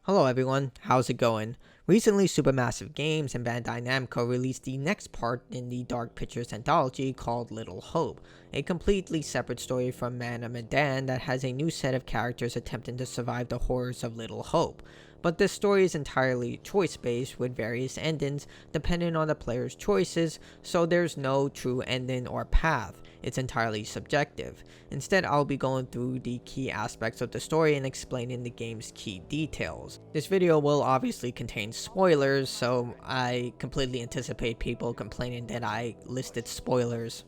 Hello everyone, how's it going? Recently, Supermassive Games and Bandai Namco released the next part in the Dark Pictures anthology called Little Hope, a completely separate story from Man of Medan that has a new set of characters attempting to survive the horrors of Little Hope. But this story is entirely choice-based with various endings depending on the player's choices, so there's no true ending or path. It's entirely subjective. Instead, I'll be going through the key aspects of the story and explaining the game's key details. This video will obviously contain spoilers, so I completely anticipate people complaining that I listed spoilers.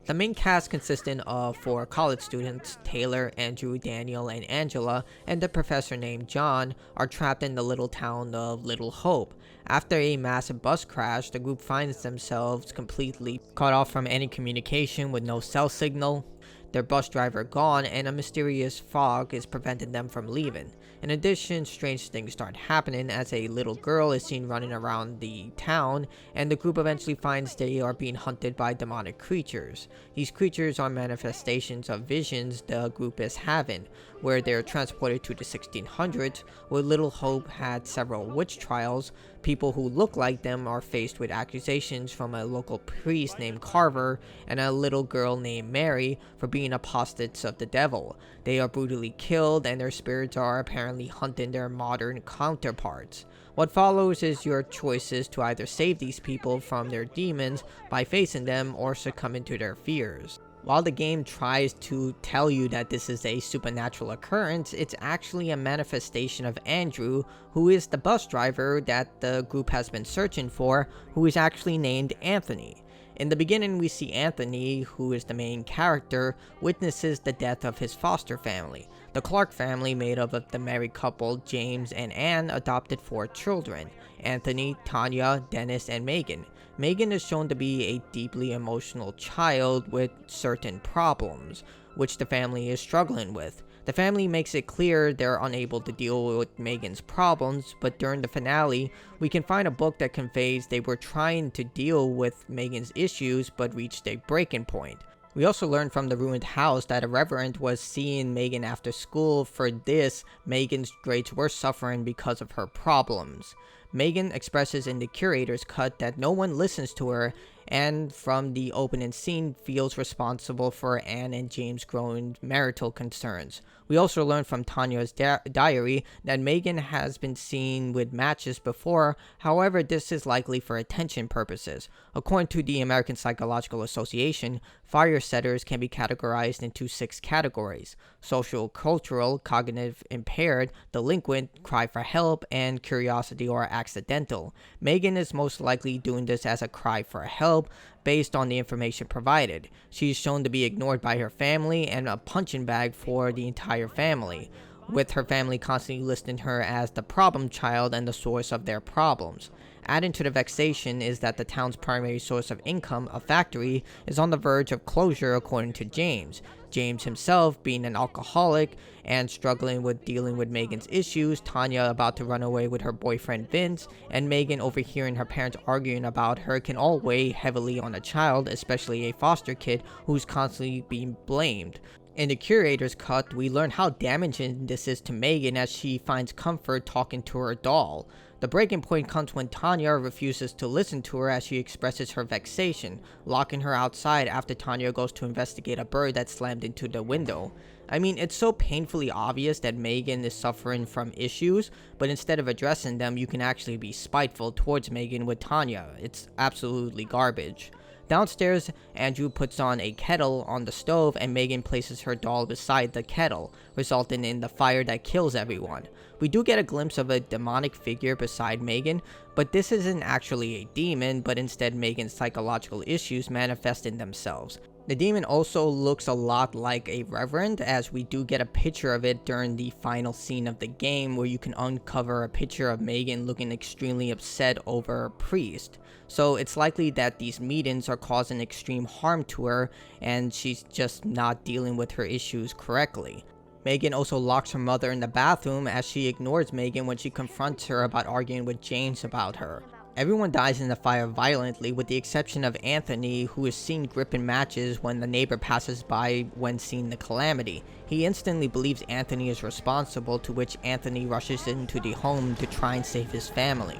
The main cast consisting of 4 college students, Taylor, Andrew, Daniel, and Angela, and a professor named John, are trapped in the little town of Little Hope. After a massive bus crash, the group finds themselves completely cut off from any communication with no cell signal, their bus driver gone, and a mysterious fog is preventing them from leaving. In addition, strange things start happening as a little girl is seen running around the town, and the group eventually finds they are being hunted by demonic creatures. These creatures are manifestations of visions the group is having, where they are transported to the 1600s, where Little Hope had several witch trials. People who look like them are faced with accusations from a local priest named Carver and a little girl named Mary for being apostates of the devil. They are brutally killed, and their spirits are apparently hunting their modern counterparts. What follows is your choices to either save these people from their demons by facing them or succumbing to their fears. While the game tries to tell you that this is a supernatural occurrence, it's actually a manifestation of Andrew, who is the bus driver that the group has been searching for, who is actually named Anthony. In the beginning, we see Anthony, who is the main character, witnesses the death of his foster family. The Clark family, made up of the married couple James and Anne, adopted 4 children: Anthony, Tanya, Dennis, and Megan. Megan is shown to be a deeply emotional child with certain problems, which the family is struggling with. The family makes it clear they're unable to deal with Megan's problems, but during the finale, we can find a book that conveys they were trying to deal with Megan's issues but reached a breaking point. We also learned from the ruined house that a reverend was seeing Megan after school. For this, Megan's grades were suffering because of her problems. Megan expresses in the curator's cut that no one listens to her, and from the opening scene feels responsible for Anne and James' growing marital concerns. We also learned from Tanya's diary that Megan has been seen with matches before, however this is likely for attention purposes. According to the American Psychological Association, fire setters can be categorized into 6 categories: social, cultural, cognitive impaired, delinquent, cry for help, and curiosity or accidental. Megan is most likely doing this as a cry for help based on the information provided. She is shown to be ignored by her family and a punching bag for the entire family, with her family constantly listing her as the problem child and the source of their problems. Adding to the vexation is that the town's primary source of income, a factory, is on the verge of closure according to James. James himself being an alcoholic and struggling with dealing with Megan's issues, Tanya about to run away with her boyfriend Vince, and Megan overhearing her parents arguing about her can all weigh heavily on a child, especially a foster kid who's constantly being blamed. In the curator's cut, we learn how damaging this is to Megan as she finds comfort talking to her doll. The breaking point comes when Tanya refuses to listen to her as she expresses her vexation, locking her outside after Tanya goes to investigate a bird that slammed into the window. I mean, it's so painfully obvious that Megan is suffering from issues, but instead of addressing them, you can actually be spiteful towards Megan with Tanya. It's absolutely garbage. Downstairs, Andrew puts on a kettle on the stove and Megan places her doll beside the kettle, resulting in the fire that kills everyone. We do get a glimpse of a demonic figure beside Megan, but this isn't actually a demon, but instead Megan's psychological issues manifesting themselves. The demon also looks a lot like a reverend, as we do get a picture of it during the final scene of the game, where you can uncover a picture of Megan looking extremely upset over a priest. So it's likely that these meetings are causing extreme harm to her, and she's just not dealing with her issues correctly. Megan also locks her mother in the bathroom as she ignores Megan when she confronts her about arguing with James about her. Everyone dies in the fire violently, with the exception of Anthony, who is seen gripping matches when the neighbor passes by when seeing the calamity. He instantly believes Anthony is responsible, to which Anthony rushes into the home to try and save his family.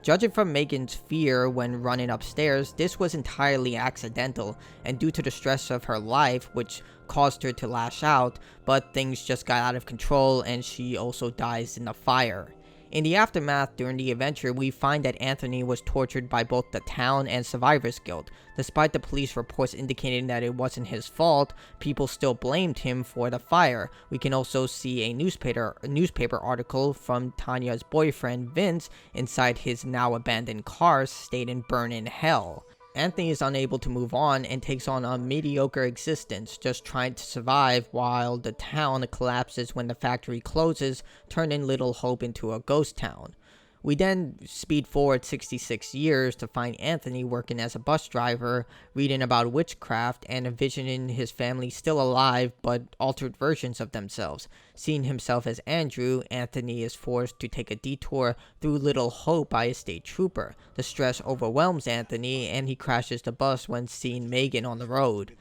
Judging from Megan's fear when running upstairs, this was entirely accidental, and due to the stress of her life, which caused her to lash out, but things just got out of control and she also dies in the fire. In the aftermath during the adventure, we find that Anthony was tortured by both the town and Survivors Guild. Despite the police reports indicating that it wasn't his fault, people still blamed him for the fire. We can also see a newspaper article from Tanya's boyfriend Vince inside his now abandoned car stating "Burn in Hell." Anthony is unable to move on and takes on a mediocre existence, just trying to survive while the town collapses when the factory closes, turning Little Hope into a ghost town. We then speed forward 66 years to find Anthony working as a bus driver, reading about witchcraft, and envisioning his family still alive but altered versions of themselves. Seeing himself as Andrew, Anthony is forced to take a detour through Little Hope by a state trooper. The stress overwhelms Anthony, and he crashes the bus when seeing Megan on the road.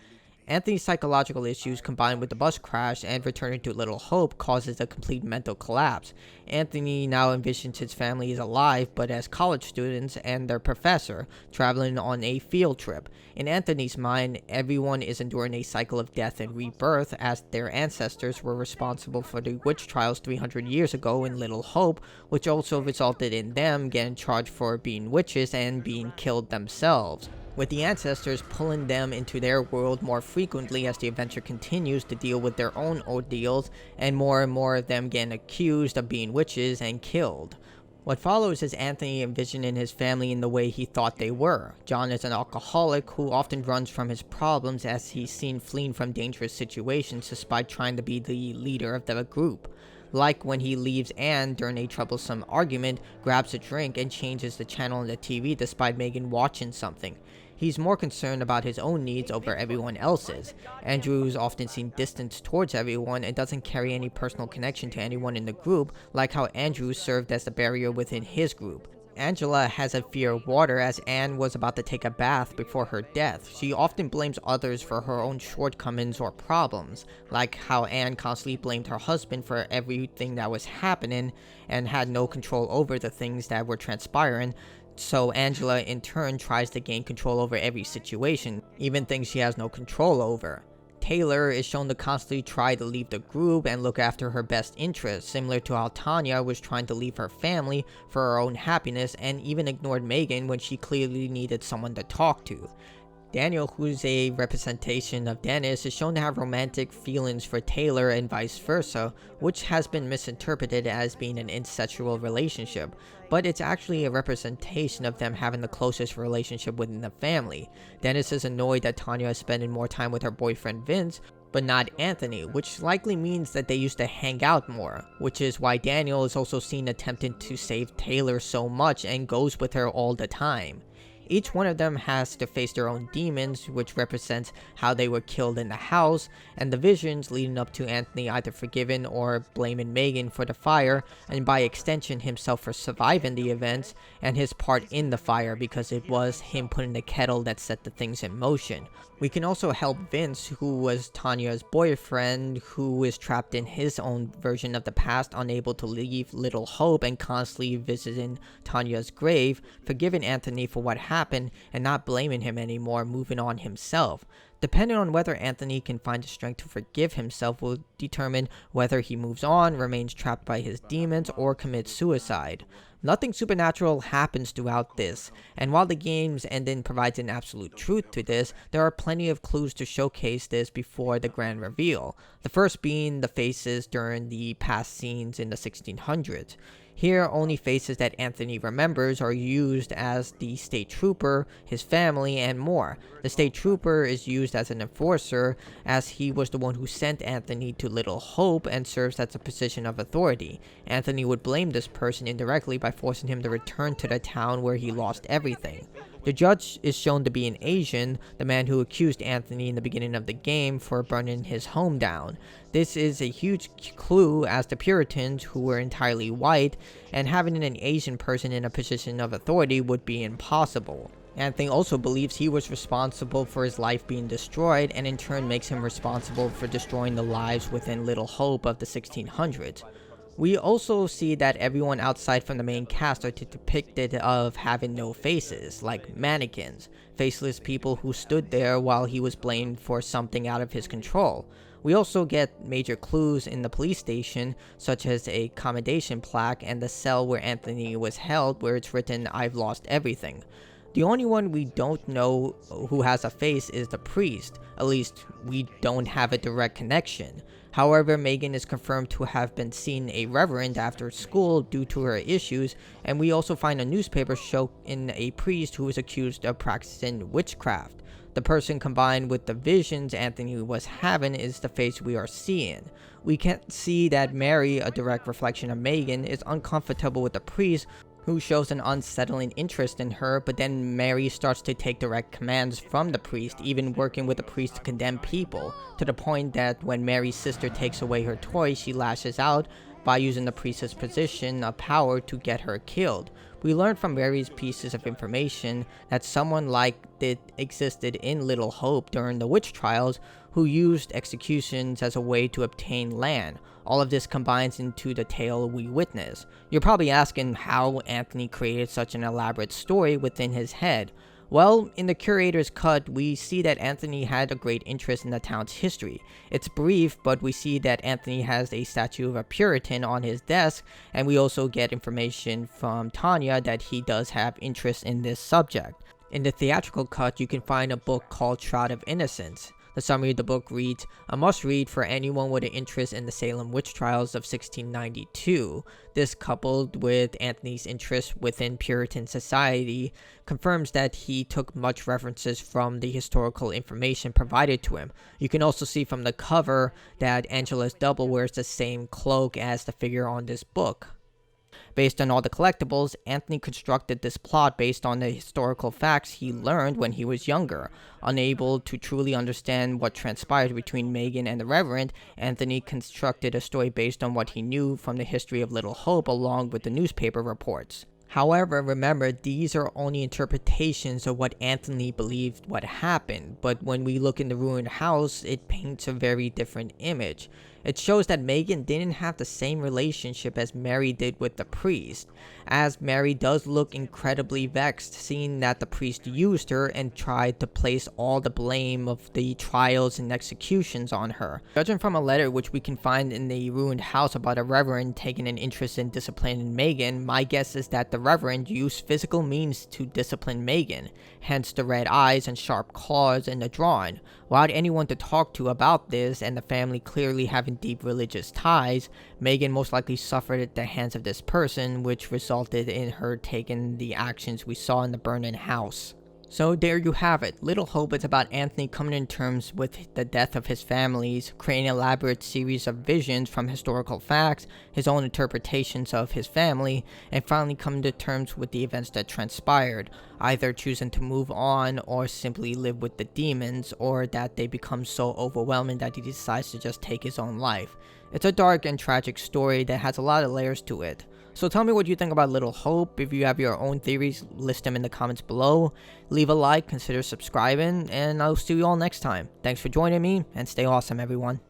Anthony's psychological issues combined with the bus crash and returning to Little Hope causes a complete mental collapse. Anthony now envisions his family is alive but as college students and their professor traveling on a field trip. In Anthony's mind, everyone is enduring a cycle of death and rebirth as their ancestors were responsible for the witch trials 300 years ago in Little Hope, which also resulted in them getting charged for being witches and being killed themselves, with the ancestors pulling them into their world more frequently as the adventure continues to deal with their own ordeals, and more of them getting accused of being witches and killed. What follows is Anthony envisioning his family in the way he thought they were. John is an alcoholic who often runs from his problems as he's seen fleeing from dangerous situations despite trying to be the leader of the group. Like when he leaves Anne during a troublesome argument, grabs a drink, and changes the channel on the TV despite Megan watching something. He's more concerned about his own needs over everyone else's. Andrew is often seen distant towards everyone and doesn't carry any personal connection to anyone in the group, like how Andrew served as the barrier within his group. Angela has a fear of water as Anne was about to take a bath before her death. She often blames others for her own shortcomings or problems, like how Anne constantly blamed her husband for everything that was happening and had no control over the things that were transpiring. So Angela in turn tries to gain control over every situation, even things she has no control over. Taylor is shown to constantly try to leave the group and look after her best interests, similar to how Tanya was trying to leave her family for her own happiness and even ignored Megan when she clearly needed someone to talk to. Daniel, who's a representation of Dennis, is shown to have romantic feelings for Taylor and vice versa, which has been misinterpreted as being an incestual relationship, but it's actually a representation of them having the closest relationship within the family. Dennis is annoyed that Tanya is spending more time with her boyfriend Vince, but not Anthony, which likely means that they used to hang out more, which is why Daniel is also seen attempting to save Taylor so much and goes with her all the time. Each one of them has to face their own demons, which represents how they were killed in the house, and the visions leading up to Anthony either forgiving or blaming Megan for the fire, and by extension himself for surviving the events, and his part in the fire because it was him putting the kettle that set the things in motion. We can also help Vince, who was Tanya's boyfriend, who is trapped in his own version of the past, unable to leave Little Hope and constantly visiting Tanya's grave, forgiving Anthony for what happened and not blaming him anymore, moving on himself. Depending on whether Anthony can find the strength to forgive himself will determine whether he moves on, remains trapped by his demons, or commits suicide. Nothing supernatural happens throughout this, and while the game's ending provides an absolute truth to this, there are plenty of clues to showcase this before the grand reveal. The first being the faces during the past scenes in the 1600s. Here, only faces that Anthony remembers are used as the state trooper, his family, and more. The state trooper is used used as an enforcer, as he was the one who sent Anthony to Little Hope and serves as a position of authority. Anthony would blame this person indirectly by forcing him to return to the town where he lost everything. The judge is shown to be an Asian, the man who accused Anthony in the beginning of the game for burning his home down. This is a huge clue, as the Puritans, who were entirely white, and having an Asian person in a position of authority would be impossible. Anthony also believes he was responsible for his life being destroyed, and in turn makes him responsible for destroying the lives within Little Hope of the 1600s. We also see that everyone outside from the main cast are depicted of having no faces, like mannequins, faceless people who stood there while he was blamed for something out of his control. We also get major clues in the police station, such as a commendation plaque and the cell where Anthony was held, where it's written, "I've lost everything." The only one we don't know who has a face is the priest. At least, we don't have a direct connection. However, Megan is confirmed to have been seen a reverend after school due to her issues, and we also find a newspaper showing a priest who is accused of practicing witchcraft. The person combined with the visions Anthony was having is the face we are seeing. We can see that Mary, a direct reflection of Megan, is uncomfortable with the priest, who shows an unsettling interest in her, but then Mary starts to take direct commands from the priest, even working with the priest to condemn people, to the point that when Mary's sister takes away her toy, she lashes out by using the priest's position of power to get her killed. We learn from various pieces of information that someone like it existed in Little Hope during the witch trials, who used executions as a way to obtain land. All of this combines into the tale we witness. You're probably asking how Anthony created such an elaborate story within his head. Well, in the curator's cut, we see that Anthony had a great interest in the town's history. It's brief, but we see that Anthony has a statue of a Puritan on his desk, and we also get information from Tanya that he does have interest in this subject. In the theatrical cut, you can find a book called Shroud of Innocence. The summary of the book reads, "A must-read for anyone with an interest in the Salem witch trials of 1692. This, coupled with Anthony's interest within Puritan society, confirms that he took much references from the historical information provided to him. You can also see from the cover that Angela's double wears the same cloak as the figure on this book. Based on all the collectibles, Anthony constructed this plot based on the historical facts he learned when he was younger. Unable to truly understand what transpired between Megan and the Reverend, Anthony constructed a story based on what he knew from the history of Little Hope along with the newspaper reports. However, remember, these are only interpretations of what Anthony believed what happened, but when we look in the ruined house, it paints a very different image. It shows that Megan didn't have the same relationship as Mary did with the priest, as Mary does look incredibly vexed seeing that the priest used her and tried to place all the blame of the trials and executions on her. Judging from a letter which we can find in the ruined house about a reverend taking an interest in disciplining Megan, my guess is that the reverend used physical means to discipline Megan, hence the red eyes and sharp claws in the drawing. Without anyone to talk to about this, and the family clearly having deep religious ties, Megan most likely suffered at the hands of this person, which resulted in her taking the actions we saw in the burning house. So there you have it. Little Hope is about Anthony coming to terms with the death of his families, creating an elaborate series of visions from historical facts, his own interpretations of his family, and finally coming to terms with the events that transpired, either choosing to move on or simply live with the demons, or that they become so overwhelming that he decides to just take his own life. It's a dark and tragic story that has a lot of layers to it. So tell me what you think about Little Hope. If you have your own theories, list them in the comments below. Leave a like, consider subscribing, and I'll see you all next time. Thanks for joining me, and stay awesome, everyone.